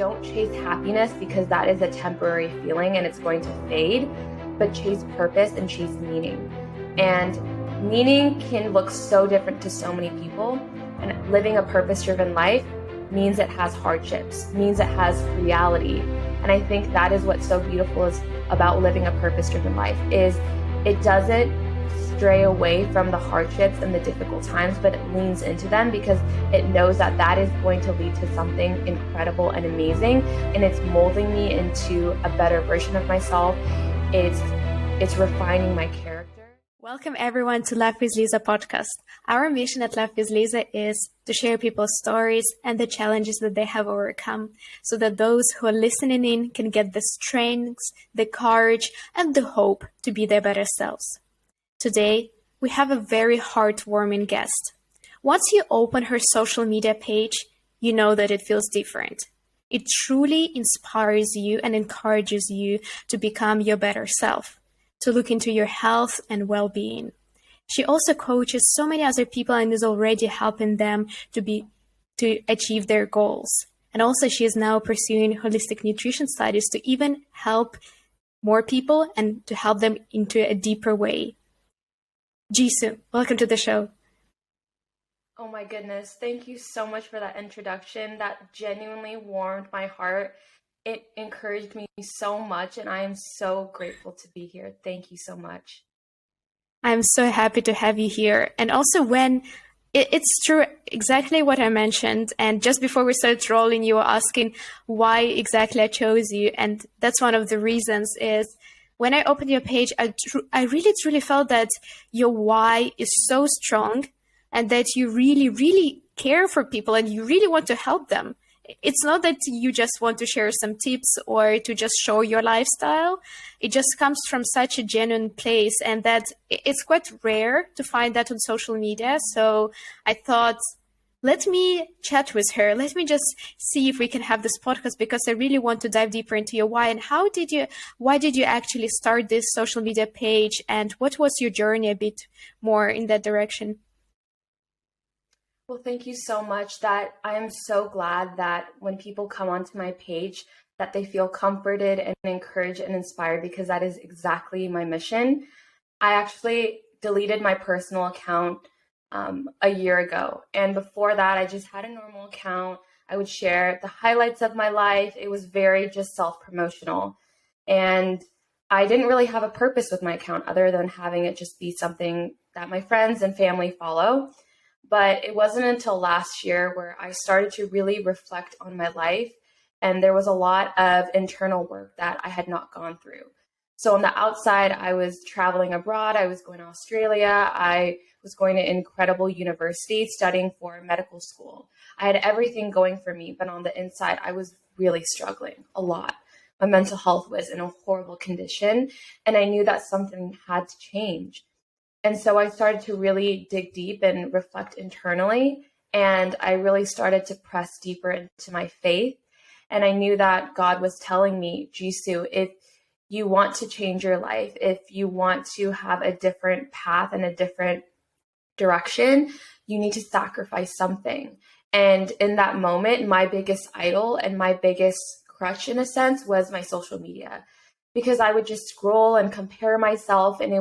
don't chase happiness because that is a temporary feeling and it's going to fade, but chase purpose and chase meaning. And meaning can look so different to so many people. And living a purpose-driven life means it has hardships, means it has reality. And I think that is what's so beautiful is about living a purpose-driven life is it doesn't stray away from the hardships and the difficult times, but it leans into them because it knows that that is going to lead to something incredible and amazing. And it's molding me into a better version of myself. It's refining my character. Welcome everyone to LifewithLiza podcast. Our mission at LifewithLiza is to share people's stories and the challenges that they have overcome so that those who are listening in can get the strength, the courage, and the hope to be their better selves. Today, we have a very heartwarming guest. Once you open her social media page, you know that it feels different. It truly inspires you and encourages you to become your better self, to look into your health and well-being. She also coaches so many other people and is already helping them to achieve their goals. And also she is now pursuing holistic nutrition studies to even help more people and to help them into a deeper way. Jisu, welcome to the show. Oh my goodness. Thank you so much for that introduction. That genuinely warmed my heart. It encouraged me so much, and I am so grateful to be here. Thank you so much. I'm so happy to have you here. And also it's true, exactly what I mentioned. And just before we started rolling, you were asking why exactly I chose you. And that's one of the reasons is when I opened your page, I really truly felt that your why is so strong and that you really, really care for people and you really want to help them. It's not that you just want to share some tips or to just show your lifestyle. It just comes from such a genuine place, and that it's quite rare to find that on social media. So I thought, let me chat with her. Let me just see if we can have this podcast because I really want to dive deeper into your why. And why did you actually start this social media page? And what was your journey a bit more in that direction? Well, thank you so much. That I am so glad that when people come onto my page, that they feel comforted and encouraged and inspired because that is exactly my mission. I actually deleted my personal account a year ago. And before that, I just had a normal account. I would share the highlights of my life. It was very just self-promotional. And I didn't really have a purpose with my account other than having it just be something that my friends and family follow. But it wasn't until last year where I started to really reflect on my life. And there was a lot of internal work that I had not gone through. So on the outside, I was traveling abroad. I was going to Australia. I was going to incredible university studying for medical school. I had everything going for me. But on the inside, I was really struggling a lot. My mental health was in a horrible condition. And I knew that something had to change. And so I started to really dig deep and reflect internally. And I really started to press deeper into my faith. And I knew that God was telling me, Jisu, if you want to change your life, if you want to have a different path and a different direction, you need to sacrifice something. And in that moment, my biggest idol and my biggest crutch, in a sense, was my social media. Because I would just scroll and compare myself, and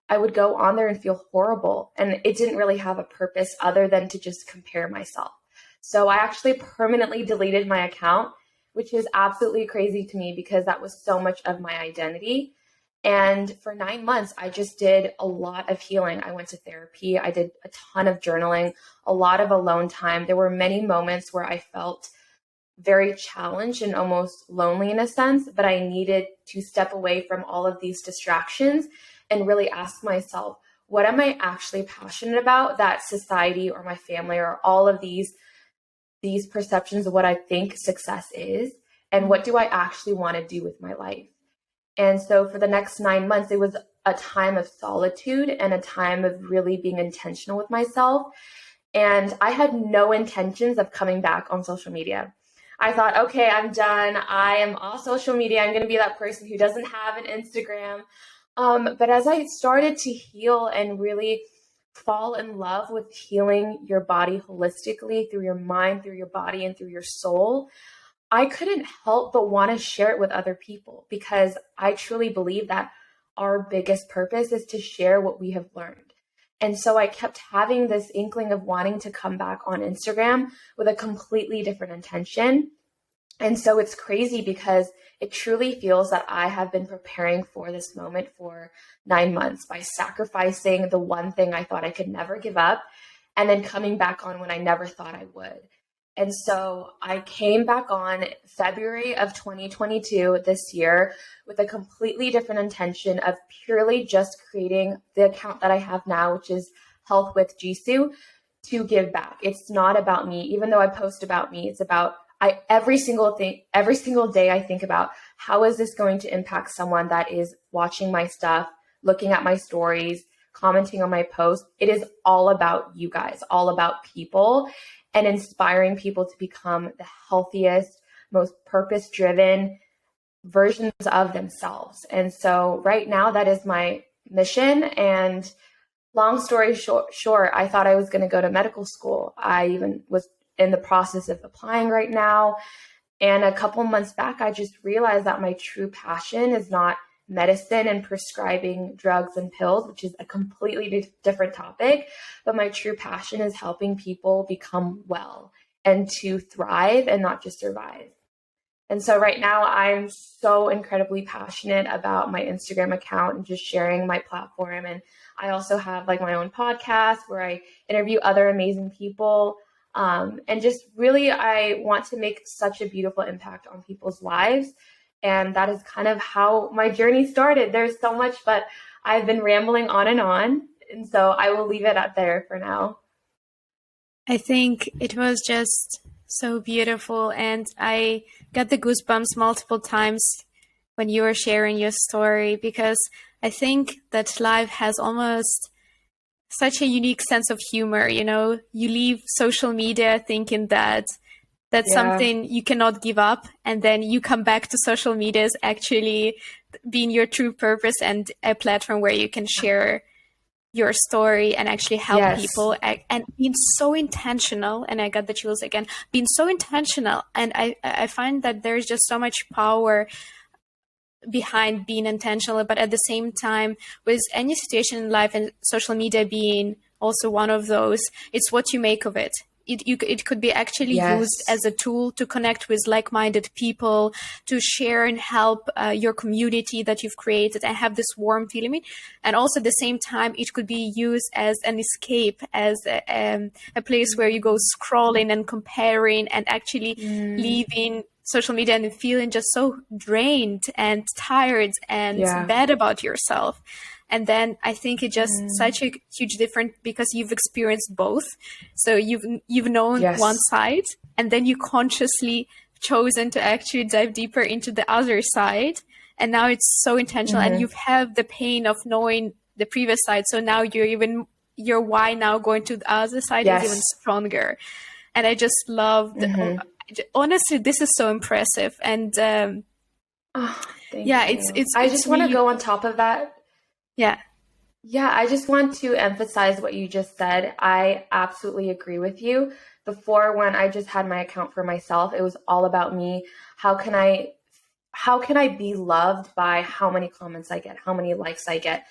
I would go on there and feel horrible. And it didn't really have a purpose other than to just compare myself. So I actually permanently deleted my account, which is absolutely crazy to me because that was so much of my identity. And for 9 months, I just did a lot of healing. I went to therapy. I did a ton of journaling, a lot of alone time. There were many moments where I felt very challenged and almost lonely in a sense, but I needed to step away from all of these distractions and really ask myself, what am I actually passionate about that society or my family or all of these perceptions of what I think success is, and what do I actually want to do with my life? And so for the next 9 months, it was a time of solitude and a time of really being intentional with myself. And I had no intentions of coming back on social media. I thought, okay, I'm done. I am off social media. I'm going to be that person who doesn't have an Instagram. But as I started to heal and really fall in love with healing your body holistically through your mind, through your body, and through your soul, I couldn't help but want to share it with other people, because I truly believe that our biggest purpose is to share what we have learned. And so I kept having this inkling of wanting to come back on Instagram with a completely different intention. And so it's crazy because it truly feels that I have been preparing for this moment for 9 months by sacrificing the one thing I thought I could never give up, and then coming back on when I never thought I would. And so I came back on February of 2022 this year with a completely different intention of purely just creating the account that I have now, which is Health with Jisu, to give back. It's not about me. Even though I post about me, it's about every single day I think about, how is this going to impact someone that is watching my stuff, looking at my stories, commenting on my posts. It is all about you guys, all about people, and inspiring people to become the healthiest, most purpose-driven versions of themselves. And so right now, that is my mission. And long story short, I thought I was going to go to medical school. I even was in the process of applying right now. And a couple months back, I just realized that my true passion is not medicine and prescribing drugs and pills, which is a completely different topic. But my true passion is helping people become well and to thrive and not just survive. And so right now, I'm so incredibly passionate about my Instagram account and just sharing my platform. And I also have like my own podcast where I interview other amazing people. And just really, I want to make such a beautiful impact on people's lives. And that is kind of how my journey started. There's so much, but I've been rambling on. And so I will leave it at there for now. I think it was just so beautiful. And I got the goosebumps multiple times when you were sharing your story, because I think that life has almost such a unique sense of humor. You know, you leave social media thinking that that's something you cannot give up. And then you come back to social media as actually being your true purpose and a platform where you can share your story and actually help people, and being so intentional. And I got the chills again, being so intentional. And I find that there's just so much power behind being intentional, but at the same time, with any situation in life, and social media being also one of those, it's what you make of it. It could be actually used as a tool to connect with like-minded people, to share and help your community that you've created and have this warm feeling. And also at the same time, it could be used as an escape, as a place where you go scrolling and comparing and actually leaving social media and feeling just so drained and tired and bad about yourself. And then I think it's just such a huge difference, because you've experienced both. So you've known one side, and then you consciously chosen to actually dive deeper into the other side. And now it's so intentional, and you've had the pain of knowing the previous side. So now your why now going to the other side is even stronger. And I just love honestly, this is so impressive. And it's I just want to go on top of that. Yeah, I just want to emphasize what you just said. I absolutely agree with you. Before, when I just had my account for myself, it was all about me. How can I be loved by how many comments I get, how many likes I get,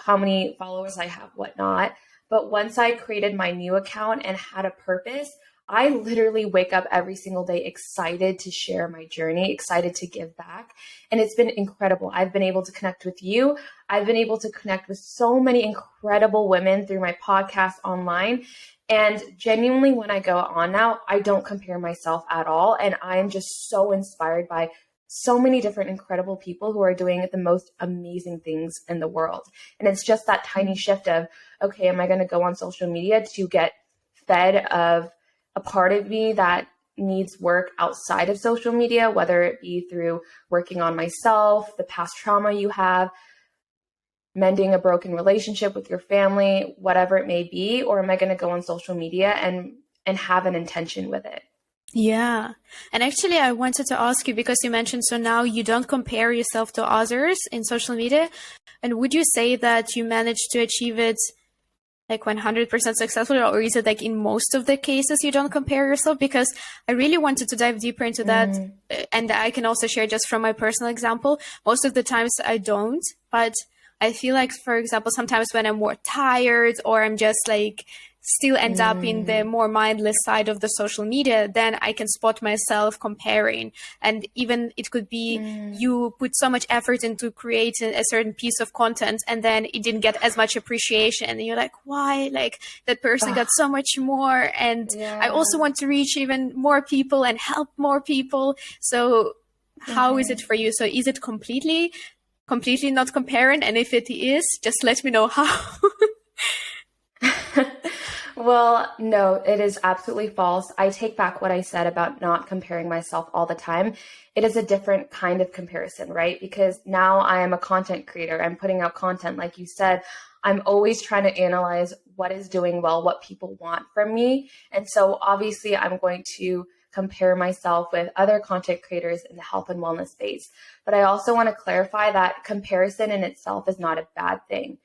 how many followers I have, whatnot. But once I created my new account and had a purpose, I literally wake up every single day excited to share my journey, excited to give back. And it's been incredible. I've been able to connect with you. I've been able to connect with so many incredible women through my podcast online. And genuinely, when I go on now, I don't compare myself at all. And I am just so inspired by so many different incredible people who are doing the most amazing things in the world. And it's just that tiny shift of, okay, am I going to go on social media to get fed of a part of me that needs work outside of social media, whether it be through working on myself, the past trauma you have, mending a broken relationship with your family, whatever it may be, or am I going to go on social media and have an intention with it? Yeah. And actually, I wanted to ask you, because you mentioned, so now you don't compare yourself to others in social media. And would you say that you managed to achieve it like 100% successful, or is it like in most of the cases you don't compare yourself? Because I really wanted to dive deeper into that. And I can also share just from my personal example. Most of the times I don't, but I feel like, for example, sometimes when I'm more tired or I'm just like still end up in the more mindless side of the social media, then I can spot myself comparing. And even it could be you put so much effort into creating a certain piece of content and then it didn't get as much appreciation. And you're like, why? Like that person got so much more. And I also want to reach even more people and help more people. So how is it for you? So is it completely not comparing? And if it is, just let me know how. Well, no, it is absolutely false. I take back what I said about not comparing myself all the time. It is a different kind of comparison, right? Because now I am a content creator. I'm putting out content. Like you said, I'm always trying to analyze what is doing well, what people want from me. And so obviously I'm going to compare myself with other content creators in the health and wellness space. But I also want to clarify that comparison in itself is not a bad thing.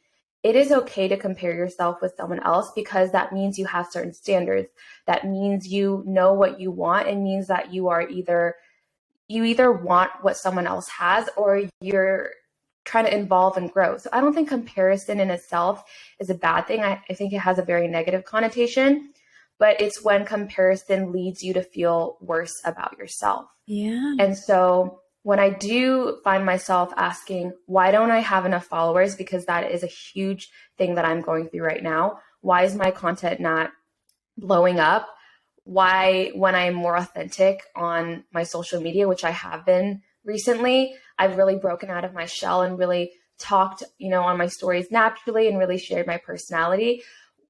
It is okay to compare yourself with someone else because that means you have certain standards. That means you know what you want. It means that you either want what someone else has or you're trying to evolve and grow. So I don't think comparison in itself is a bad thing. I think it has a very negative connotation, but it's when comparison leads you to feel worse about yourself. Yeah. And so when I do find myself asking, why don't I have enough followers? Because that is a huge thing that I'm going through right now. Why is my content not blowing up? Why, when I'm more authentic on my social media, which I have been recently, I've really broken out of my shell and really talked, on my stories naturally and really shared my personality.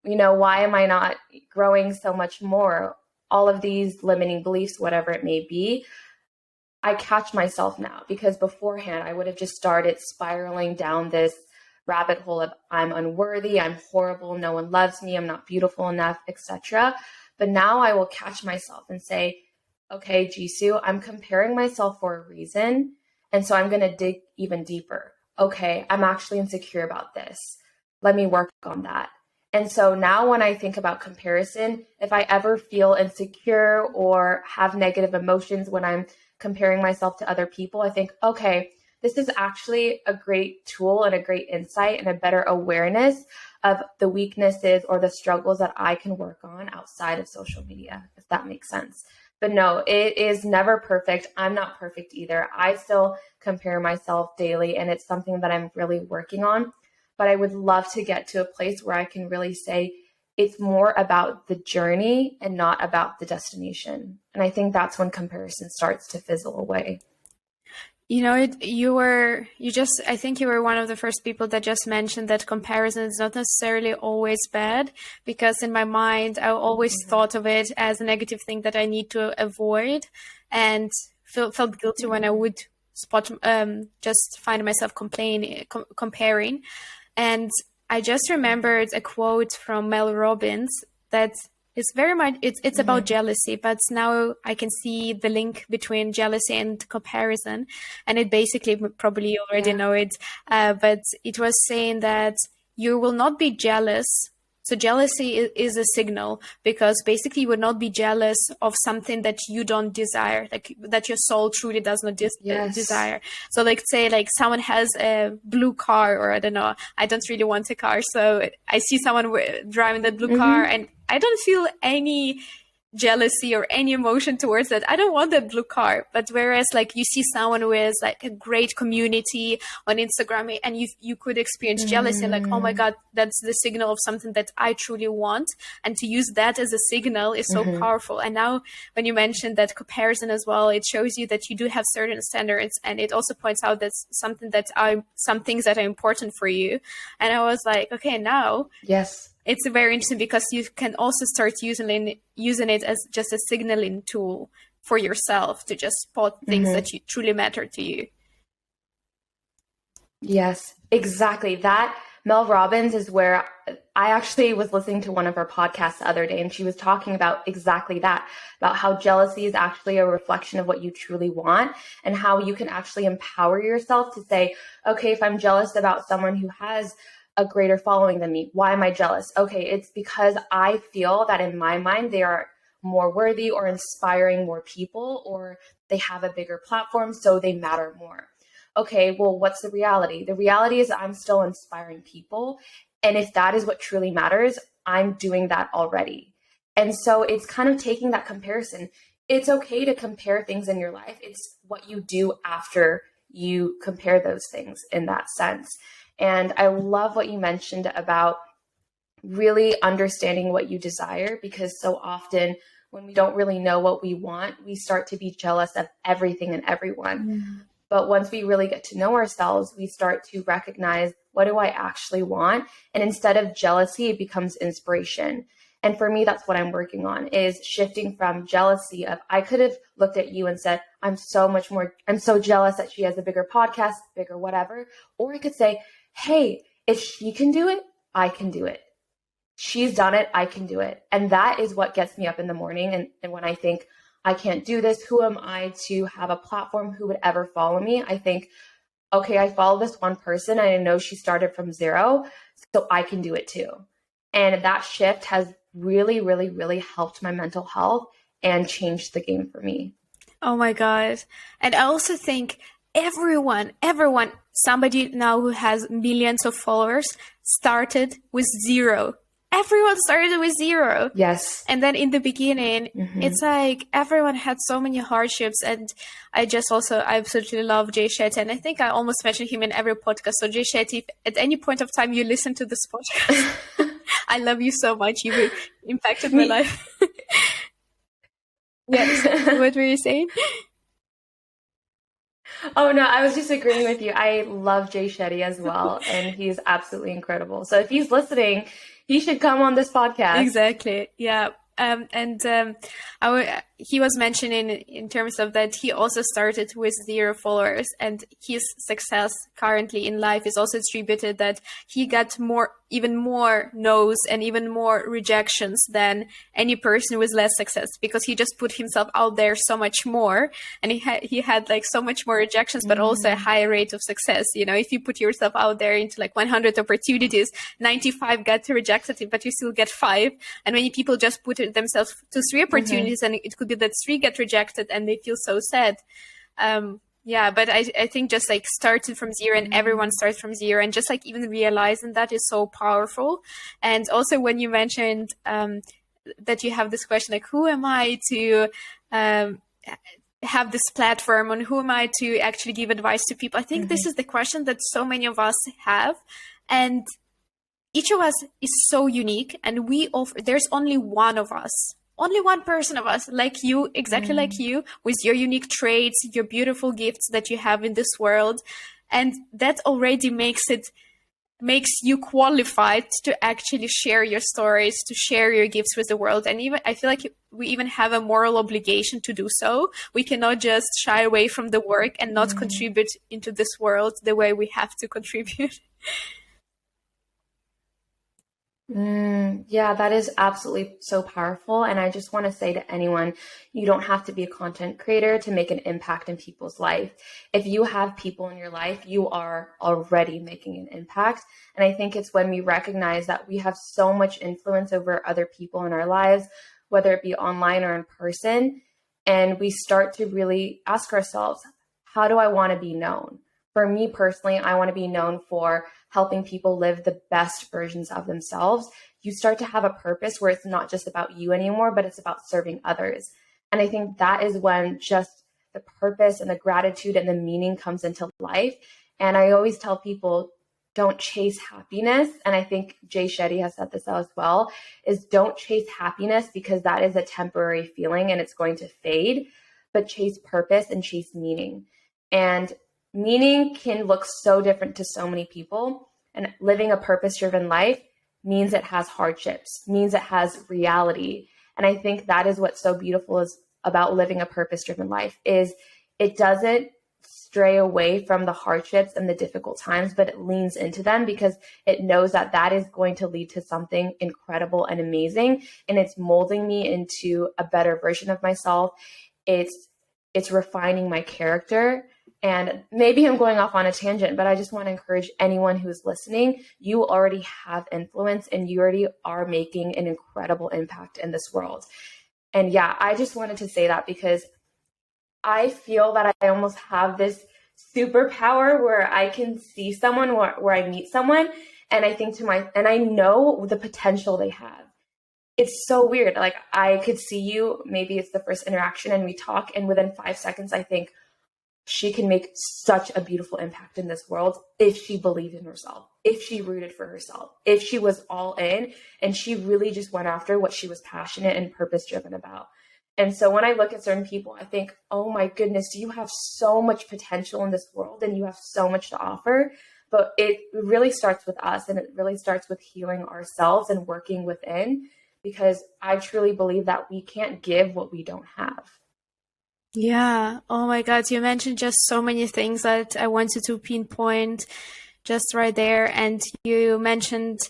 Why am I not growing so much more? All of these limiting beliefs, whatever it may be, I catch myself now, because beforehand I would have just started spiraling down this rabbit hole of I'm unworthy, I'm horrible, no one loves me, I'm not beautiful enough, etc. But now I will catch myself and say, okay, Jisu, I'm comparing myself for a reason. And so I'm going to dig even deeper. Okay, I'm actually insecure about this. Let me work on that. And so now when I think about comparison, if I ever feel insecure or have negative emotions when I'm comparing myself to other people, I think, okay, this is actually a great tool and a great insight and a better awareness of the weaknesses or the struggles that I can work on outside of social media, if that makes sense. But no, it is never perfect. I'm not perfect either. I still compare myself daily, and it's something that I'm really working on. But I would love to get to a place where I can really say it's more about the journey and not about the destination. And I think that's when comparison starts to fizzle away. I think you were one of the first people that just mentioned that comparison is not necessarily always bad, because in my mind, I always thought of it as a negative thing that I need to avoid, and felt guilty when I would just find myself comparing. And I just remembered a quote from Mel Robbins that is very much, it's about jealousy, but now I can see the link between jealousy and comparison. And it basically, probably you already know it, but it was saying that you will not be jealous. So jealousy is a signal, because basically you would not be jealous of something that you don't desire, like that your soul truly does not desire. So like say like someone has a blue car, or I don't know, I don't really want a car. So I see someone driving that blue car and I don't feel any jealousy or any emotion towards that. I don't want that blue car. But whereas like you see someone with like a great community on Instagram, and you could experience jealousy, like, oh my God, that's the signal of something that I truly want. And to use that as a signal is so powerful. And now when you mentioned that comparison as well, it shows you that you do have certain standards, and it also points out that some things that are important for you. And I was like, okay, now it's very interesting, because you can also start using it as just a signaling tool for yourself to just spot things that truly matter to you. Yes, exactly. That Mel Robbins is where I actually was listening to one of her podcasts the other day, and she was talking about exactly that, about how jealousy is actually a reflection of what you truly want, and how you can actually empower yourself to say, okay, if I'm jealous about someone who has a greater following than me. Why am I jealous? Okay, it's because I feel that in my mind, they are more worthy or inspiring more people, or they have a bigger platform, so they matter more. Okay, well, what's the reality? The reality is I'm still inspiring people. And if that is what truly matters, I'm doing that already. And so it's kind of taking that comparison. It's okay to compare things in your life. It's what you do after you compare those things in that sense. And I love what you mentioned about really understanding what you desire, because so often when we don't really know what we want, we start to be jealous of everything and everyone. Mm. But once we really get to know ourselves, we start to recognize, what do I actually want? And instead of jealousy, it becomes inspiration. And for me, that's what I'm working on, is shifting from jealousy of, I could have looked at you and said, I'm so jealous that she has a bigger podcast, bigger whatever. Or I could say, hey, if she can do it, I can do it. She's done it, I can do it. And that is what gets me up in the morning. And when I think, I can't do this, who am I to have a platform? Who would ever follow me? I think, okay, I follow this one person and I know she started from zero, so I can do it too. And that shift has really, really, really helped my mental health and changed the game for me. Oh my God. And I also think everyone, somebody now who has millions of followers started with zero. Everyone started with zero. Yes. And then in the beginning, it's like everyone had so many hardships. And I absolutely love Jay Shetty. And I think I almost mention him in every podcast. So Jay Shetty, if at any point of time you listen to this podcast, I love you so much. You impacted my life. Yes. What were you saying? Oh, no, I was just agreeing with you. I love Jay Shetty as well. And he's absolutely incredible. So if he's listening, he should come on this podcast. Exactly. Yeah. He was mentioning in terms of that he also started with 0 followers, and his success currently in life is also attributed that he got even more no's and even more rejections than any person with less success, because he just put himself out there so much more, and he had like so much more rejections, but also a higher rate of success. You know, if you put yourself out there into like 100 opportunities, 95 get rejected, but you still get 5. And many people just put themselves to 3 opportunities, and it could be that 3 get rejected and they feel so sad. Yeah, but I think just like starting from 0, and everyone starts from 0, and just like even realizing that is so powerful. And also when you mentioned that you have this question, like, who am I to have this platform, and who am I to actually give advice to people? I think this is the question that so many of us have. And each of us is so unique, and there's only one of us. Only one person of us, like you, exactly like you, with your unique traits, your beautiful gifts that you have in this world. And that already makes you qualified to actually share your stories, to share your gifts with the world. And even I feel like we even have a moral obligation to do so. We cannot just shy away from the work and not contribute into this world the way we have to contribute. Yeah, that is absolutely so powerful. And I just want to say to anyone, you don't have to be a content creator to make an impact in people's life. If you have people in your life, you are already making an impact. And I think it's when we recognize that we have so much influence over other people in our lives, whether it be online or in person, and we start to really ask ourselves, how do I want to be known? For me personally, I want to be known for helping people live the best versions of themselves. You start to have a purpose where it's not just about you anymore, but it's about serving others. And I think that is when just the purpose and the gratitude and the meaning comes into life. And I always tell people, don't chase happiness. And I think Jay Shetty has said this as well, is don't chase happiness, because that is a temporary feeling and it's going to fade, but chase purpose and chase meaning. And meaning can look so different to so many people, and living a purpose-driven life means it has hardships, means it has reality. And I think that is what's so beautiful is about living a purpose-driven life, is it doesn't stray away from the hardships and the difficult times, but it leans into them because it knows that that is going to lead to something incredible and amazing. And it's molding me into a better version of myself. It's refining my character. And maybe I'm going off on a tangent, but I just want to encourage anyone who's listening. You already have influence and you already are making an incredible impact in this world. And yeah, I just wanted to say that because I feel that I almost have this superpower where I can see someone, where I meet someone, and I think and I know the potential they have. It's so weird. Like, I could see you, maybe it's the first interaction and we talk, and within 5 seconds, I think, she can make such a beautiful impact in this world if she believed in herself, if she rooted for herself, if she was all in and she really just went after what she was passionate and purpose driven about. And so when I look at certain people, I think, oh my goodness, you have so much potential in this world and you have so much to offer. But it really starts with us, and it really starts with healing ourselves and working within, because I truly believe that we can't give what we don't have. Yeah. Oh my God. You mentioned just so many things that I wanted to pinpoint just right there. And you mentioned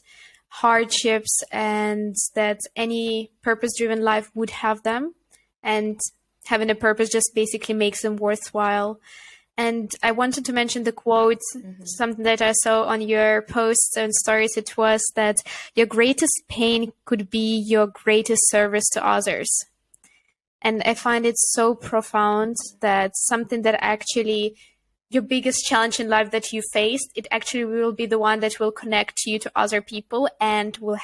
hardships and that any purpose-driven life would have them. And having a purpose just basically makes them worthwhile. And I wanted to mention the quote, something that I saw on your posts and stories. It was that your greatest pain could be your greatest service to others. And I find it so profound that something that actually your biggest challenge in life that you faced, it actually will be the one that will connect you to other people and will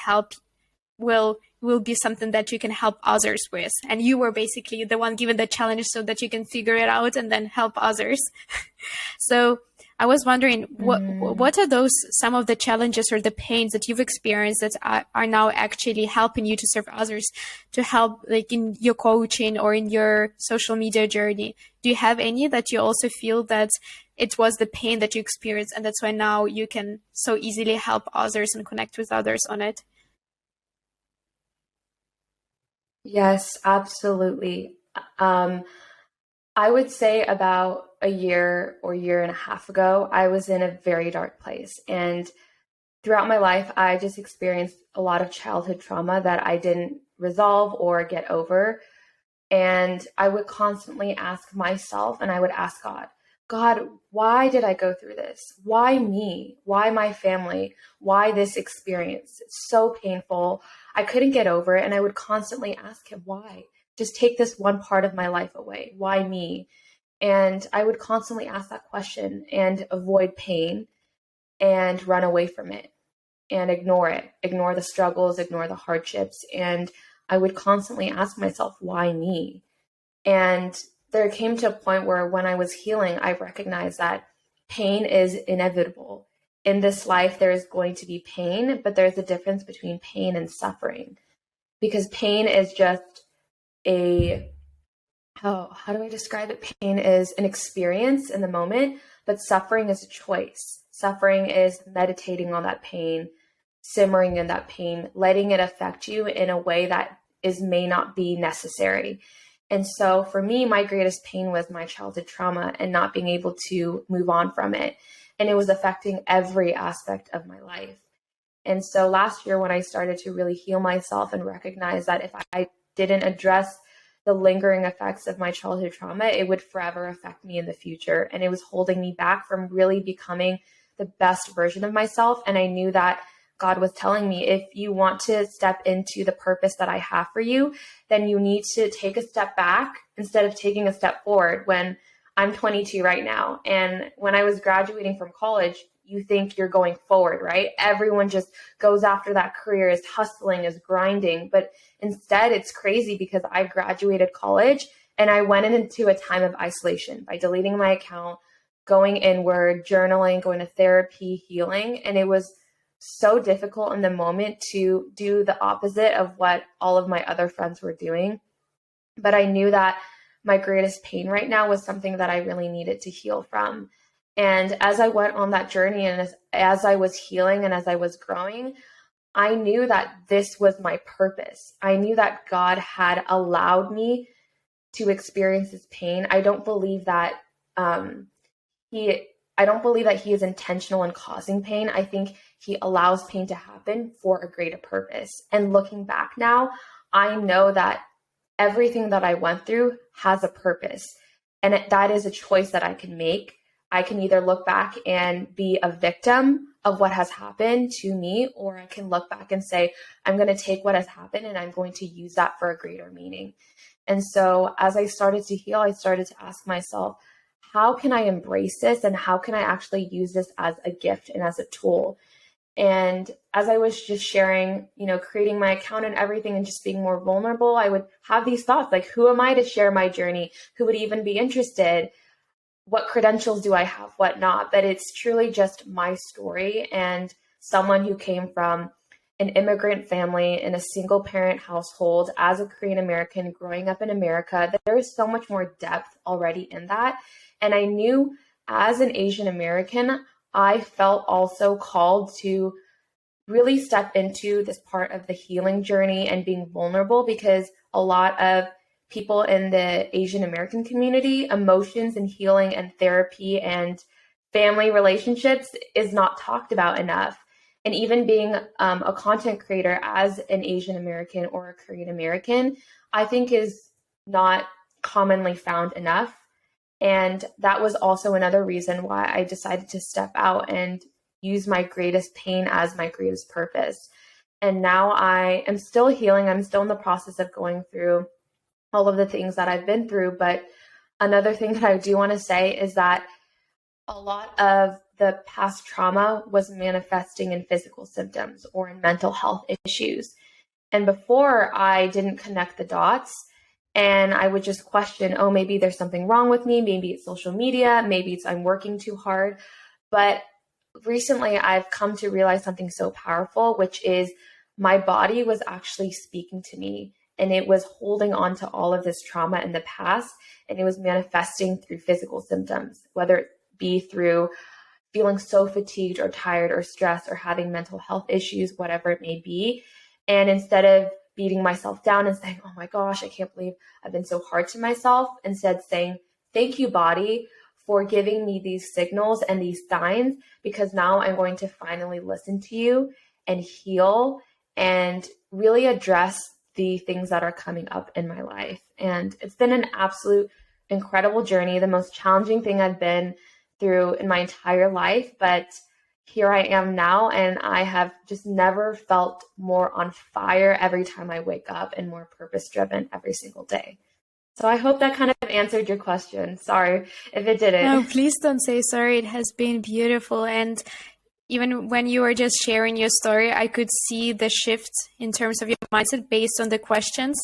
be something that you can help others with. And you were basically the one given the challenge so that you can figure it out and then help others. So I was wondering, what are some of the challenges or the pains that you've experienced that are now actually helping you to serve others, to help like in your coaching or in your social media journey? Do you have any that you also feel that it was the pain that you experienced and that's why now you can so easily help others and connect with others on it? Yes, absolutely. I would say about a year or year and a half ago, I was in a very dark place. And throughout my life, I just experienced a lot of childhood trauma that I didn't resolve or get over. And I would constantly ask myself, and I would ask God, why did I go through this? Why me? Why my family? Why this experience? It's so painful. I couldn't get over it. And I would constantly ask him, why? Just take this one part of my life away. Why me? And I would constantly ask that question and avoid pain and run away from it and ignore the struggles, ignore the hardships. And I would constantly ask myself, why me? And there came to a point where when I was healing, I recognized that pain is inevitable. In this life, there is going to be pain, but there's a difference between pain and suffering, because pain is just how do I describe it? Pain is an experience in the moment, but suffering is a choice. Suffering is meditating on that pain, simmering in that pain, letting it affect you in a way that may not be necessary. And so for me, my greatest pain was my childhood trauma and not being able to move on from it. And it was affecting every aspect of my life. And so last year, when I started to really heal myself and recognize that if I didn't address the lingering effects of my childhood trauma, it would forever affect me in the future. And it was holding me back from really becoming the best version of myself. And I knew that God was telling me, if you want to step into the purpose that I have for you, then you need to take a step back instead of taking a step forward. When I'm 22 right now, and when I was graduating from college, you think you're going forward, right? Everyone just goes after that career, is hustling, is grinding. But instead, it's crazy because I graduated college and I went into a time of isolation by deleting my account, going inward, journaling, going to therapy, healing. And it was so difficult in the moment to do the opposite of what all of my other friends were doing. But I knew that my greatest pain right now was something that I really needed to heal from. And as I went on that journey and as I was healing and as I was growing, I knew that this was my purpose. I knew that God had allowed me to experience this pain. I don't believe that He is intentional in causing pain. I think He allows pain to happen for a greater purpose. And looking back now, I know that everything that I went through has a purpose. And that is a choice that I can make I can either look back and be a victim of what has happened to me, or I can look back and say, I'm going to take what has happened and I'm going to use that for a greater meaning. And so as I started to heal, I started to ask myself, how can I embrace this and how can I actually use this as a gift and as a tool? And as I was just sharing, creating my account and everything and just being more vulnerable, I would have these thoughts like, who am I to share my journey? Who would even be interested? What credentials do I have? What not? But it's truly just my story, and someone who came from an immigrant family in a single parent household as a Korean American growing up in America. There is so much more depth already in that. And I knew as an Asian American, I felt also called to really step into this part of the healing journey and being vulnerable, because a lot of people in the Asian American community, emotions and healing and therapy and family relationships is not talked about enough. And even being a content creator as an Asian American or a Korean American, I think is not commonly found enough. And that was also another reason why I decided to step out and use my greatest pain as my greatest purpose. And now I am still healing. I'm still in the process of going through all of the things that I've been through. But another thing that I do want to say is that a lot of the past trauma was manifesting in physical symptoms or in mental health issues. And before, I didn't connect the dots, and I would just question, oh, maybe there's something wrong with me. Maybe it's social media. Maybe it's I'm working too hard. But recently, I've come to realize something so powerful, which is my body was actually speaking to me, and it was holding on to all of this trauma in the past, and it was manifesting through physical symptoms, whether it be through feeling so fatigued or tired or stressed or having mental health issues, whatever it may be. And instead of beating myself down and saying, oh my gosh, I can't believe I've been so hard to myself, instead saying, thank you, body, for giving me these signals and these signs, because now I'm going to finally listen to you and heal and really address the things that are coming up in my life. And it's been an absolute incredible journey, the most challenging thing I've been through in my entire life, but here I am now, and I have just never felt more on fire every time I wake up and more purpose-driven every single day. So I hope that kind of answered your question. Sorry if it didn't. No, please don't say sorry. It has been beautiful. And even when you were just sharing your story, I could see the shift in terms of your mindset based on the questions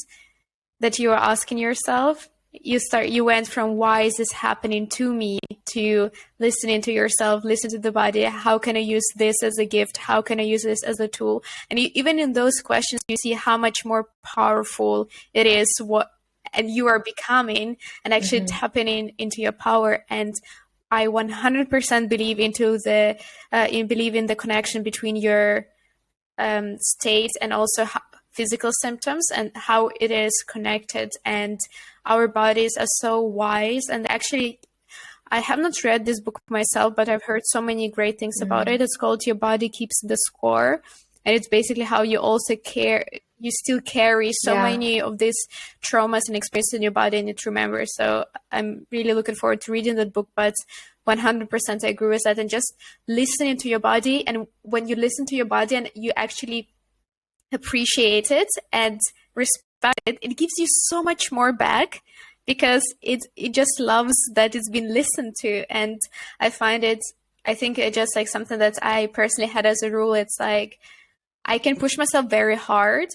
that you were asking yourself. You went from why is this happening to me to listening to yourself, listen to the body. How can I use this as a gift? How can I use this as a tool? And even in those questions, you see how much more powerful it is and you are becoming and actually tapping into your power. And I 100% believe believe in the connection between your state and also physical symptoms and how it is connected. And our bodies are so wise. And actually, I have not read this book myself, but I've heard so many great things about it. It's called Your Body Keeps the Score. And it's basically how you also you still carry so many of these traumas and experiences in your body, and it remembers. So I'm really looking forward to reading that book, but 100% I agree with that. And just listening to your body. And when you listen to your body and you actually appreciate it and respect it, it gives you so much more back, because it just loves that it's been listened to. And I think it's just like something that I personally had as a rule. It's like I can push myself very hard,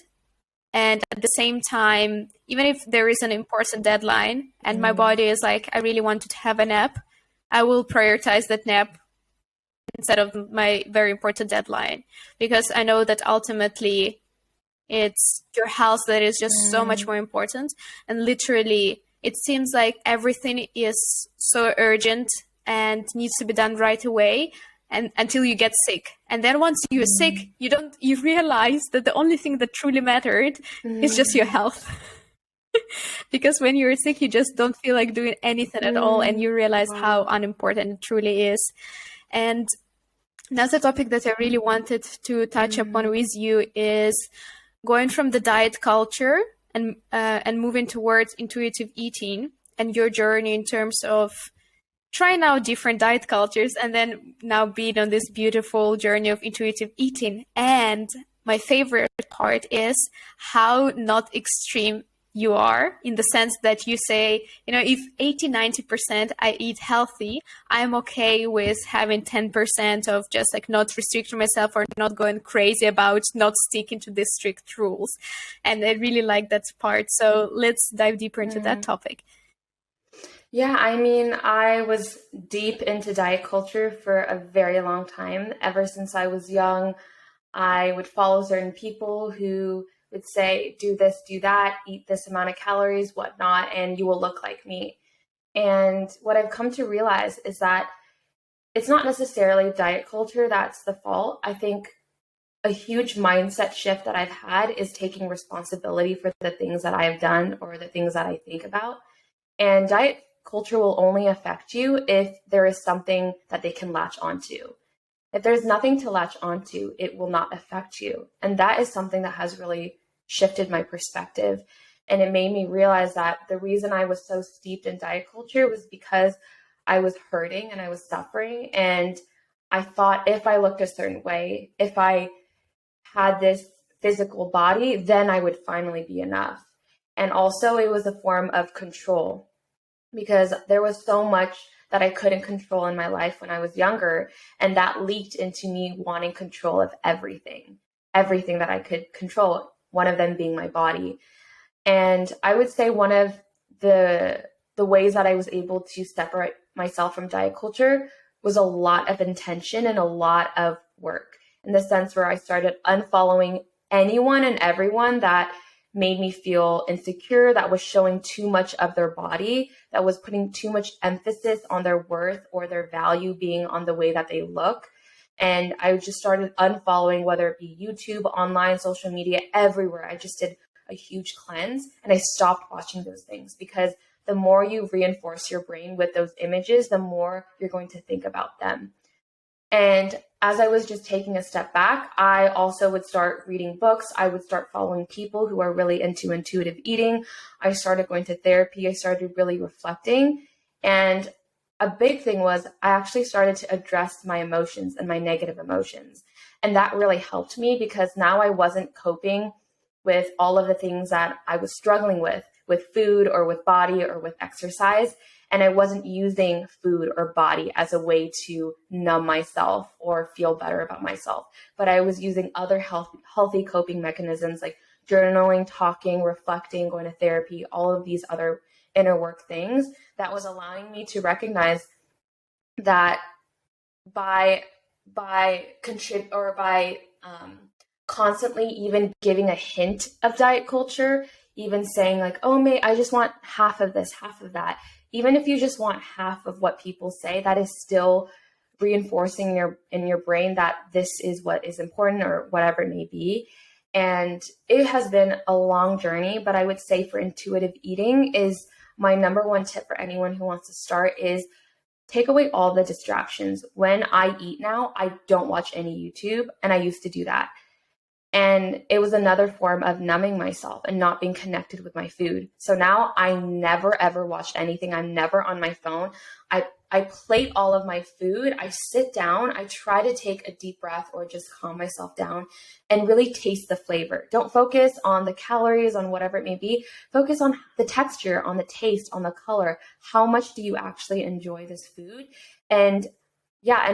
and at the same time, even if there is an important deadline and my body is like, I really wanted to have a nap, I will prioritize that nap instead of my very important deadline, because I know that ultimately it's your health that is just so much more important. And literally, it seems like everything is so urgent and needs to be done right away, and until you get sick. And then once you're sick, you realize that the only thing that truly mattered is just your health. Because when you're sick, you just don't feel like doing anything at all, and you realize how unimportant it truly is. And another topic that I really wanted to touch upon with you is going from the diet culture and moving towards intuitive eating, and your journey in terms of trying out different diet cultures, and then now being on this beautiful journey of intuitive eating. And my favorite part is how not extreme you are, in the sense that you say, if 80-90% I eat healthy, I'm okay with having 10% of just like not restricting myself or not going crazy about not sticking to the strict rules. And I really like that part. So let's dive deeper into that topic. Yeah, I mean, I was deep into diet culture for a very long time. Ever since I was young, I would follow certain people who would say, do this, do that, eat this amount of calories, whatnot, and you will look like me. And what I've come to realize is that it's not necessarily diet culture that's the fault. I think a huge mindset shift that I've had is taking responsibility for the things that I have done or the things that I think about. And diet culture will only affect you if there is something that they can latch onto. If there's nothing to latch onto, it will not affect you. And that is something that has really shifted my perspective. And it made me realize that the reason I was so steeped in diet culture was because I was hurting and I was suffering. And I thought if I looked a certain way, if I had this physical body, then I would finally be enough. And also it was a form of control, because there was so much that I couldn't control in my life when I was younger. And that leaked into me wanting control of everything that I could control, one of them being my body. And I would say one of the ways that I was able to separate myself from diet culture was a lot of intention and a lot of work, in the sense where I started unfollowing anyone and everyone that made me feel insecure, that was showing too much of their body, that was putting too much emphasis on their worth or their value being on the way that they look. And I just started unfollowing, whether it be YouTube, online, social media, everywhere. I just did a huge cleanse and I stopped watching those things, because the more you reinforce your brain with those images, the more you're going to think about them. And as I was just taking a step back, I also would start reading books. I would start following people who are really into intuitive eating. I started going to therapy. I started really reflecting. And a big thing was I actually started to address my emotions and my negative emotions. And that really helped me, because now I wasn't coping with all of the things that I was struggling with food or with body or with exercise. And I wasn't using food or body as a way to numb myself or feel better about myself. But I was using other healthy coping mechanisms like journaling, talking, reflecting, going to therapy, all of these other inner work things that was allowing me to recognize that by constantly even giving a hint of diet culture, even saying like, oh, mate, I just want half of this, half of that. Even if you just want half of what people say, that is still reinforcing in your brain that this is what is important or whatever it may be. And it has been a long journey, but I would say for intuitive eating is my number one tip for anyone who wants to start is take away all the distractions. When I eat now, I don't watch any YouTube, and I used to do that. And it was another form of numbing myself and not being connected with my food. So now I never, ever watch anything. I'm never on my phone. I plate all of my food. I sit down. I try to take a deep breath or just calm myself down and really taste the flavor. Don't focus on the calories, on whatever it may be. Focus on the texture, on the taste, on the color. How much do you actually enjoy this food? And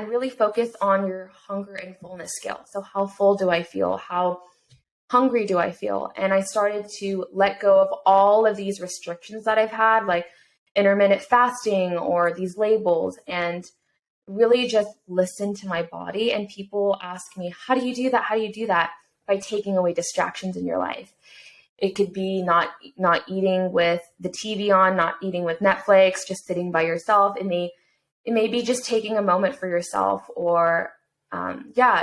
really focus on your hunger and fullness scale. So how full do I feel? How hungry do I feel? And I started to let go of all of these restrictions that I've had, like intermittent fasting or these labels, and really just listen to my body. And people ask me, how do you do that? How do you do that? By taking away distractions in your life. It could be not eating with the TV on, not eating with Netflix, just sitting by yourself. It may be just taking a moment for yourself, or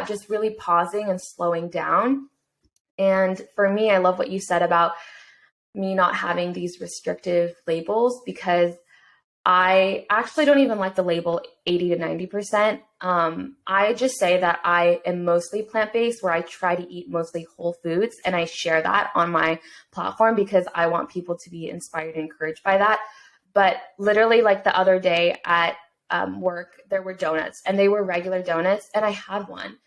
just really pausing and slowing down. And for me, I love what you said about me not having these restrictive labels, because I actually don't even like the label 80 to 90%. I just say that I am mostly plant-based, where I try to eat mostly whole foods, and I share that on my platform because I want people to be inspired and encouraged by that. But literally, like the other day at work, there were donuts, and they were regular donuts, and I had one.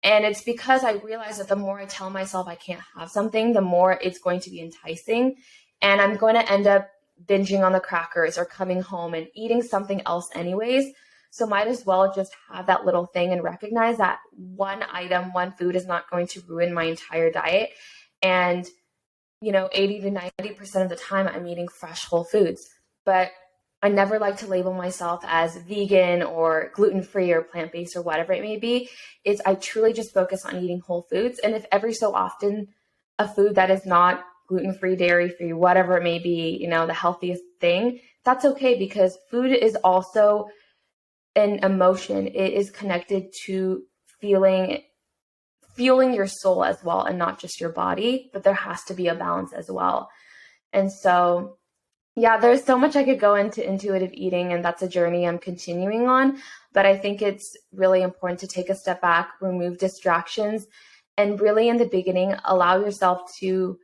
And it's because I realized that the more I tell myself I can't have something, the more it's going to be enticing. And I'm going to end up binging on the crackers or coming home and eating something else anyways. So might as well just have that little thing and recognize that one item, one food is not going to ruin my entire diet. And, 80 to 90% of the time I'm eating fresh whole foods. But I never like to label myself as vegan or gluten-free or plant-based or whatever it may be. I truly just focus on eating whole foods. And if every so often a food that is not gluten-free, dairy-free, whatever it may be, the healthiest thing, that's okay, because food is also an emotion. It is connected to fueling your soul as well, and not just your body, but there has to be a balance as well. And so, yeah, there's so much I could go into intuitive eating, and that's a journey I'm continuing on. But I think it's really important to take a step back, remove distractions, and really in the beginning, allow yourself to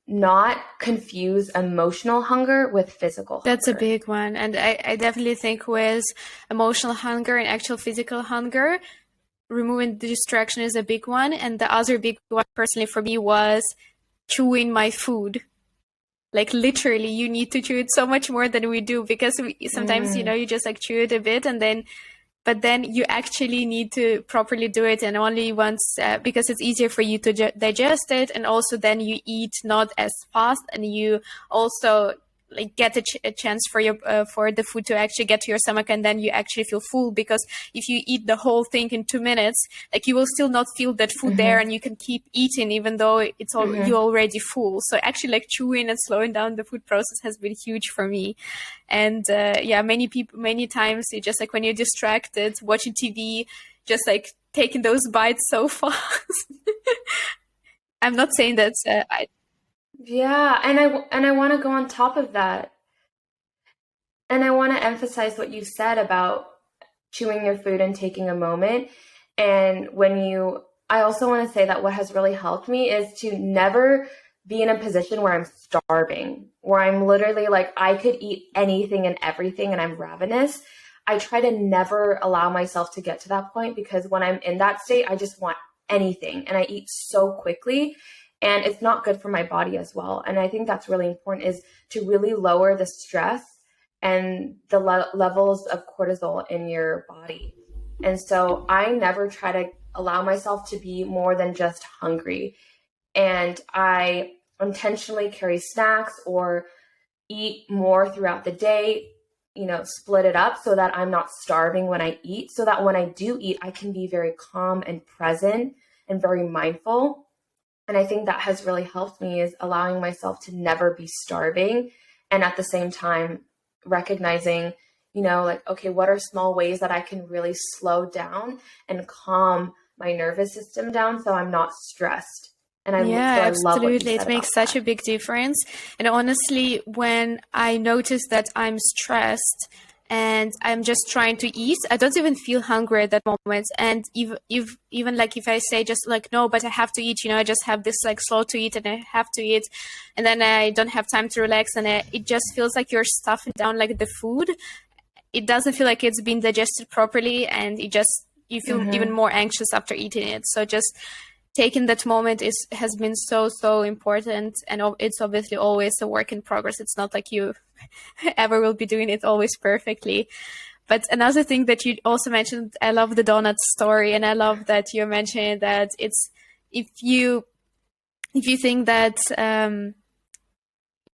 not confuse emotional hunger with physical hunger. That's a big one. And I definitely think with emotional hunger and actual physical hunger, removing the distraction is a big one. And the other big one personally for me was chewing my food. Like literally, you need to chew it so much more than we do, because sometimes, you just like chew it a bit but then you actually need to properly do it, and only once, because it's easier for you to digest it. And also then you eat not as fast, and you also like get a chance for for the food to actually get to your stomach, and then you actually feel full. Because if you eat the whole thing in 2 minutes, like you will still not feel that food there, and you can keep eating even though it's you're already full. So actually like chewing and slowing down the food process has been huge for me. And many times you just like when you're distracted watching TV, just like taking those bites so fast. I'm not saying that Yeah, and I want to go on top of that. And I want to emphasize what you said about chewing your food and taking a moment. And I also want to say that what has really helped me is to never be in a position where I'm starving, where I'm literally like, I could eat anything and everything and I'm ravenous. I try to never allow myself to get to that point, because when I'm in that state, I just want anything and I eat so quickly. And it's not good for my body as well. And I think that's really important, is to really lower the stress and the levels of cortisol in your body. And so I never try to allow myself to be more than just hungry. And I intentionally carry snacks or eat more throughout the day, split it up so that I'm not starving when I eat, so that when I do eat, I can be very calm and present and very mindful. And I think that has really helped me, is allowing myself to never be starving. And at the same time, recognizing, okay, what are small ways that I can really slow down and calm my nervous system down so I'm not stressed. And I love what you said. It makes such a big difference. And honestly, when I notice that I'm stressed and I'm just trying to eat, I don't even feel hungry at that moment. And even like if I say just like, no, but I have to eat, I just have this like slow to eat and I have to eat, and then I don't have time to relax, and it just feels like you're stuffing down like the food. It doesn't feel like it's been digested properly, and you feel even more anxious after eating it. So just taking that moment has been so important, and it's obviously always a work in progress. It's not like you ever will be doing it always perfectly. But another thing that you also mentioned, I love the donut story, and I love that you mentioned that it's if you think that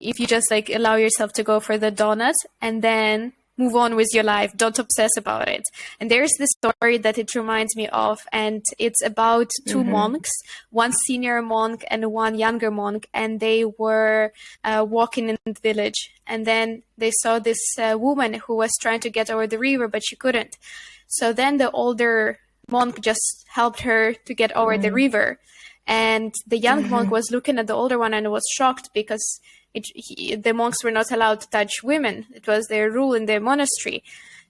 if you just like allow yourself to go for the donut and then move on with your life, don't obsess about it. And there's this story that it reminds me of, and it's about two monks, one senior monk and one younger monk, and they were walking in the village, and then they saw this woman who was trying to get over the river, but she couldn't. So then the older monk just helped her to get over the river, and the young monk was looking at the older one and was shocked, because the monks were not allowed to touch women. It was their rule in their monastery.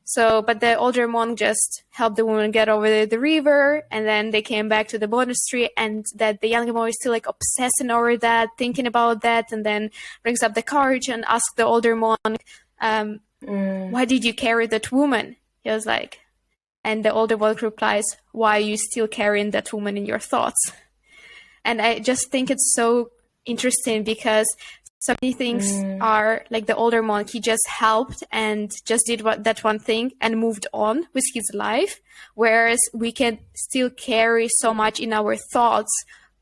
So, but the older monk just helped the woman get over the river, and then they came back to the monastery, and that the younger monk is still like obsessing over that, thinking about that, and then brings up the courage and asks the older monk, why did you carry that woman? He was like, and the older one replies, why are you still carrying that woman in your thoughts? And I just think it's so interesting because so many things are like the older monk, he just helped and just did that one thing and moved on with his life. Whereas we can still carry so much in our thoughts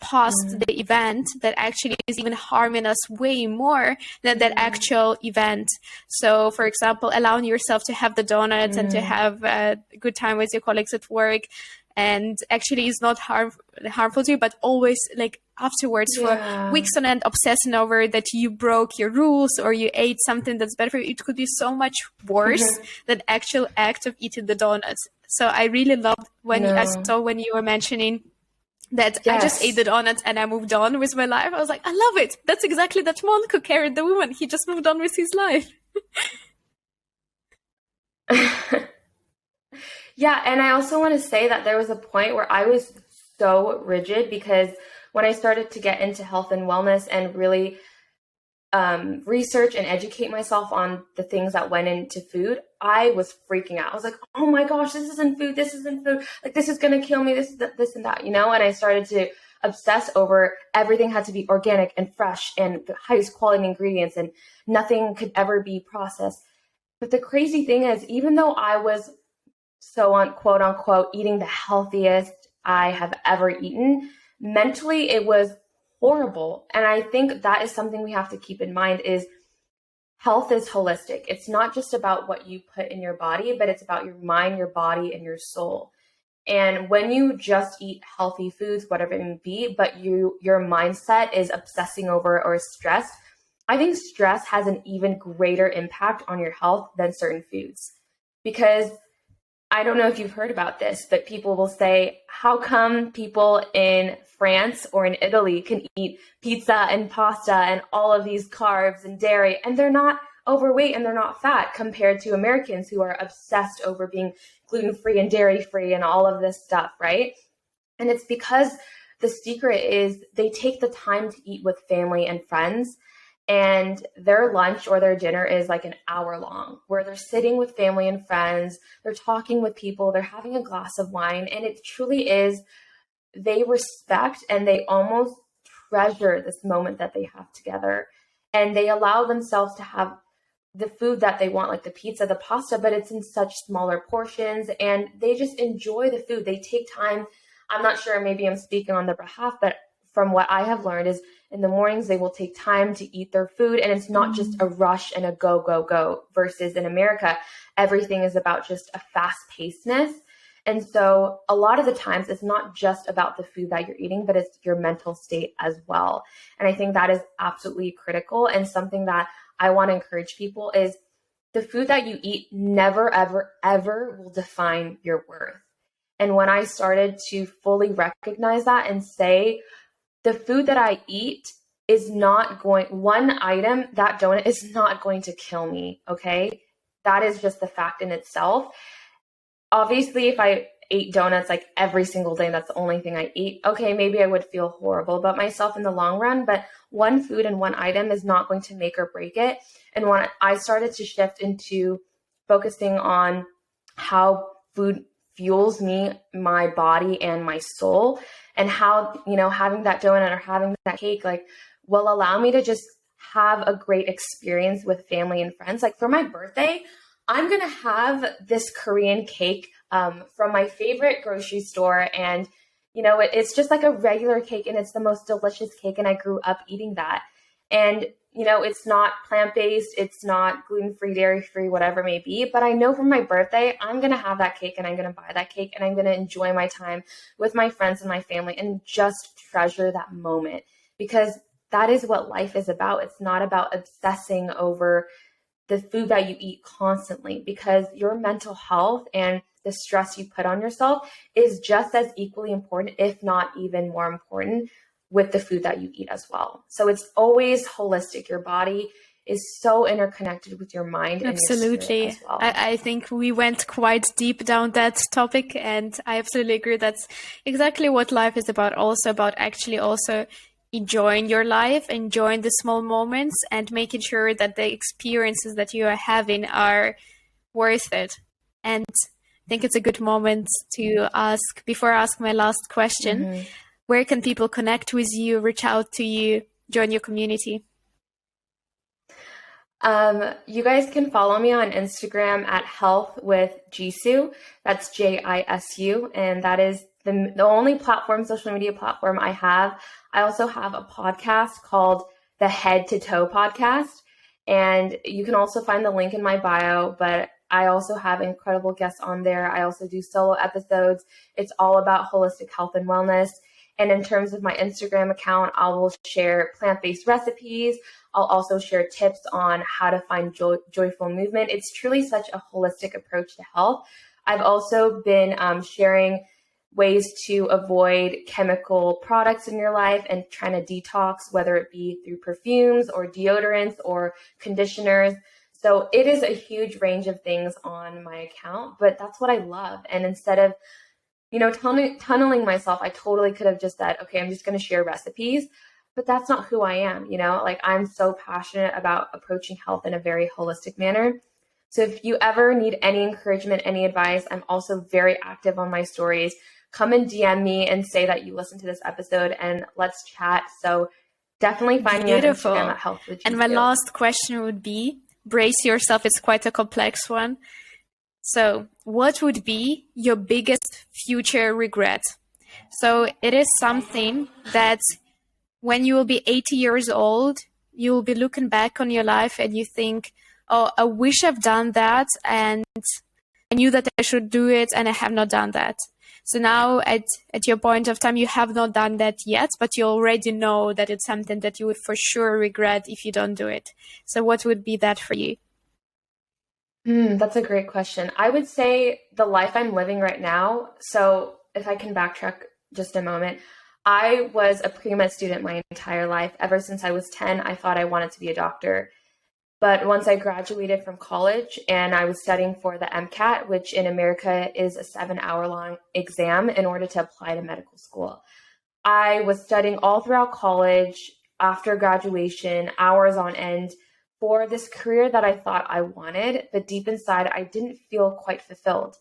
past the event that actually is even harming us way more than that actual event. So, for example, allowing yourself to have the donuts and to have a good time with your colleagues at work, and actually is not harmful to you, but always like afterwards for weeks on end obsessing over that you broke your rules or you ate something that's better for you, it could be so much worse than actual act of eating the donuts. So I really loved when I saw when you were mentioning that I just ate the donuts and I moved on with my life. I was like, I love it. That's exactly that monk who carried the woman. He just moved on with his life. Yeah, and I also want to say that there was a point where I was so rigid because when I started to get into health and wellness and really research and educate myself on the things that went into food, I was freaking out. I was like, oh my gosh, this isn't food. This isn't food. Like, this is going to kill me. This and that, you know? And I started to obsess over everything had to be organic and fresh and the highest quality ingredients and nothing could ever be processed. But the crazy thing is, even though I was so on quote unquote eating the healthiest I have ever eaten, mentally it was horrible. And I think that is something we have to keep in mind is health is holistic. It's not just about what you put in your body, but it's about your mind, your body, and your soul. And when you just eat healthy foods, whatever it may be, but your mindset is obsessing over or stressed, I think stress has an even greater impact on your health than certain foods. Because I don't know if you've heard about this, but people will say, how come people in France or in Italy can eat pizza and pasta and all of these carbs and dairy, and they're not overweight and they're not fat compared to Americans who are obsessed over being gluten-free and dairy-free and all of this stuff, right? And it's because the secret is they take the time to eat with family and friends, and their lunch or their dinner is like an hour long where they're sitting with family and friends, they're talking with people, they're having a glass of wine. And it truly is, they respect and they almost treasure this moment that they have together. And they allow themselves to have the food that they want, like the pizza, the pasta, but it's in such smaller portions. And they just enjoy the food. They take time. I'm not sure, maybe I'm speaking on their behalf, but from what I have learned is in the mornings, they will take time to eat their food. And it's not just a rush and a go, go, go versus in America, everything is about just a fast pacedness. And so a lot of the times it's not just about the food that you're eating, but it's your mental state as well. And I think that is absolutely critical. And something that I want to encourage people is the food that you eat never, ever, ever will define your worth. And when I started to fully recognize that and say, the food that I eat is not going, one item, that donut is not going to kill me, okay? That is just the fact in itself. Obviously, if I ate donuts like every single day, that's the only thing I eat, okay, maybe I would feel horrible about myself in the long run, but one food and one item is not going to make or break it. And when I started to shift into focusing on how food fuels me, my body, and my soul, and how, you know, having that donut or having that cake, like, will allow me to just have a great experience with family and friends. Like for my birthday, I'm going to have this Korean cake from my favorite grocery store. And, you know, it's just like a regular cake and it's the most delicious cake. And I grew up eating that. And, you know, it's not plant-based, it's not gluten-free, dairy-free, whatever it may be. But I know for my birthday, I'm going to have that cake and I'm going to buy that cake and I'm going to enjoy my time with my friends and my family and just treasure that moment, because that is what life is about. It's not about obsessing over the food that you eat constantly, because your mental health and the stress you put on yourself is just as equally important, if not even more important, with the food that you eat as well. So it's always holistic. Your body is so interconnected with your mind and absolutely. Your spirit as well. I think we went quite deep down that topic, and I absolutely agree. That's exactly what life is about. Also about actually also enjoying your life, enjoying the small moments, and making sure that the experiences that you are having are worth it. And I think it's a good moment to ask, before I ask my last question, where can people connect with you, reach out to you, join your community? You guys can follow me on Instagram at Health with Jisu. That's Jisu, and that is the only social media platform I have. I also have a podcast called the Head to Toe Podcast, and you can also find the link in my bio, but I also have incredible guests on there. I also do solo episodes. It's all about holistic health and wellness. And in terms of my Instagram account, I will share plant-based recipes. I'll also share tips on how to find joyful movement. It's truly such a holistic approach to health. I've also been sharing ways to avoid chemical products in your life and trying to detox, whether it be through perfumes or deodorants or conditioners. So it is a huge range of things on my account, but that's what I love. And instead of tunneling myself, I totally could have just said, okay, I'm just going to share recipes, but that's not who I am. Like I'm so passionate about approaching health in a very holistic manner. So if you ever need any encouragement, any advice, I'm also very active on my stories. Come and DM me and say that you listened to this episode and let's chat. So definitely find me on Instagram at Health with Jisu. And my last question would be, brace yourself, it's quite a complex one. So what would be your biggest future regret? So it is something that when you will be 80 years old, you will be looking back on your life and you think, oh, I wish I've done that and I knew that I should do it and I have not done that. So now at your point of time, you have not done that yet, but you already know that it's something that you would for sure regret if you don't do it. So what would be that for you? That's a great question. I would say the life I'm living right now. So if I can backtrack just a moment, I was a pre-med student my entire life. Ever since I was 10, I thought I wanted to be a doctor. But once I graduated from college and I was studying for the MCAT, which in America is a 7-hour-long exam in order to apply to medical school, I was studying all throughout college, after graduation, hours on end, for this career that I thought I wanted, but deep inside, I didn't feel quite fulfilled.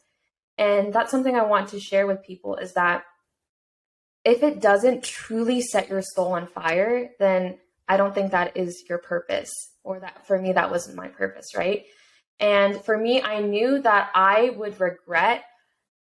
And that's something I want to share with people is that if it doesn't truly set your soul on fire, then I don't think that is your purpose, or that for me, that wasn't my purpose, right? And for me, I knew that I would regret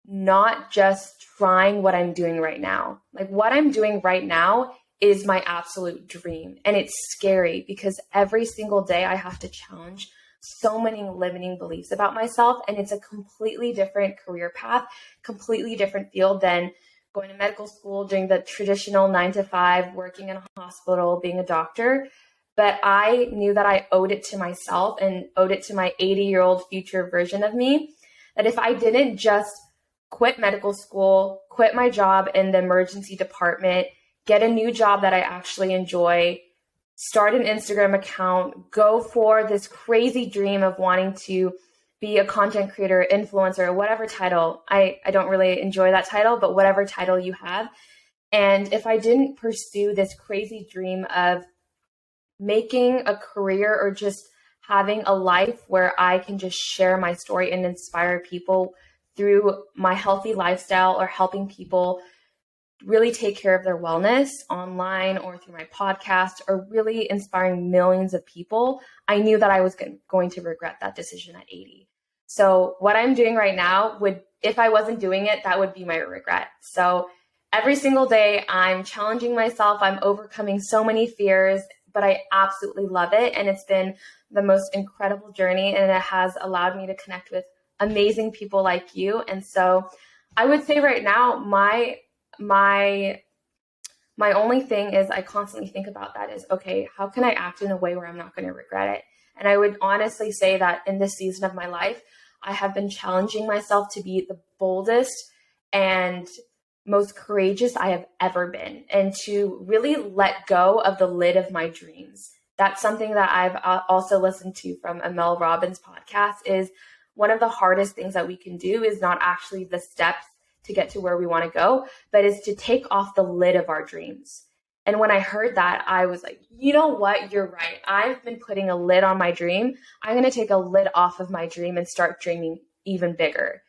not just trying what I'm doing right now. Like what I'm doing right now is my absolute dream. And it's scary because every single day I have to challenge so many limiting beliefs about myself. And it's a completely different career path, completely different field than going to medical school, doing the traditional 9 to 5, working in a hospital, being a doctor. But I knew that I owed it to myself and owed it to my 80-year-old future version of me, that if I didn't just quit medical school, quit my job in the emergency department, get a new job that I actually enjoy, start an Instagram account, go for this crazy dream of wanting to be a content creator, influencer, whatever title. I don't really enjoy that title, but whatever title you have. And if I didn't pursue this crazy dream of making a career or just having a life where I can just share my story and inspire people through my healthy lifestyle or helping people really take care of their wellness online or through my podcast or really inspiring millions of people, I knew that I was going to regret that decision at 80. So what I'm doing right now would, if I wasn't doing it, that would be my regret. So every single day I'm challenging myself. I'm overcoming so many fears, but I absolutely love it. And it's been the most incredible journey, and it has allowed me to connect with amazing people like you. And so I would say right now, my only thing is I constantly think about that is, okay, how can I act in a way where I'm not going to regret it? And I would honestly say that in this season of my life, I have been challenging myself to be the boldest and most courageous I have ever been, and to really let go of the lid of my dreams. That's something that I've also listened to from a Mel Robbins podcast, is one of the hardest things that we can do is not actually the steps to get to where we want to go, but is to take off the lid of our dreams. And when I heard that, I was like, you know what? You're right. I've been putting a lid on my dream. I'm going to take a lid off of my dream and start dreaming even bigger.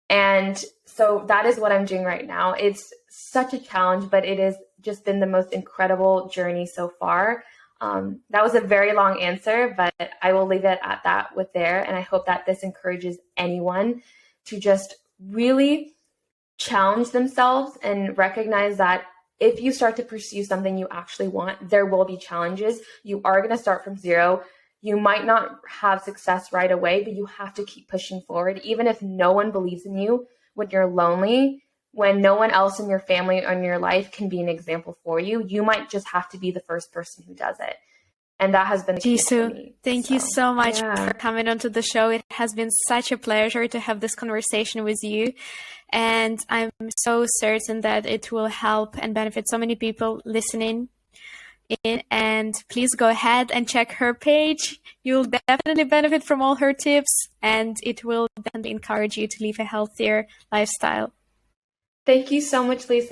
And so that is what I'm doing right now. It's such a challenge, but it has just been the most incredible journey so far. That was a very long answer, but I will leave it at that with there. And I hope that this encourages anyone to just really challenge themselves and recognize that if you start to pursue something you actually want, there will be challenges. You are going to start from zero. You might not have success right away, but you have to keep pushing forward. Even if no one believes in you, when you're lonely, when no one else in your family or in your life can be an example for you, you might just have to be the first person who does it. And that has been the case for me. Thank you so much for coming onto the show. It has been such a pleasure to have this conversation with you. And I'm so certain that it will help and benefit so many people listening in. And please go ahead and check her page. You'll definitely benefit from all her tips, and it will definitely encourage you to live a healthier lifestyle. Thank you so much, Liza.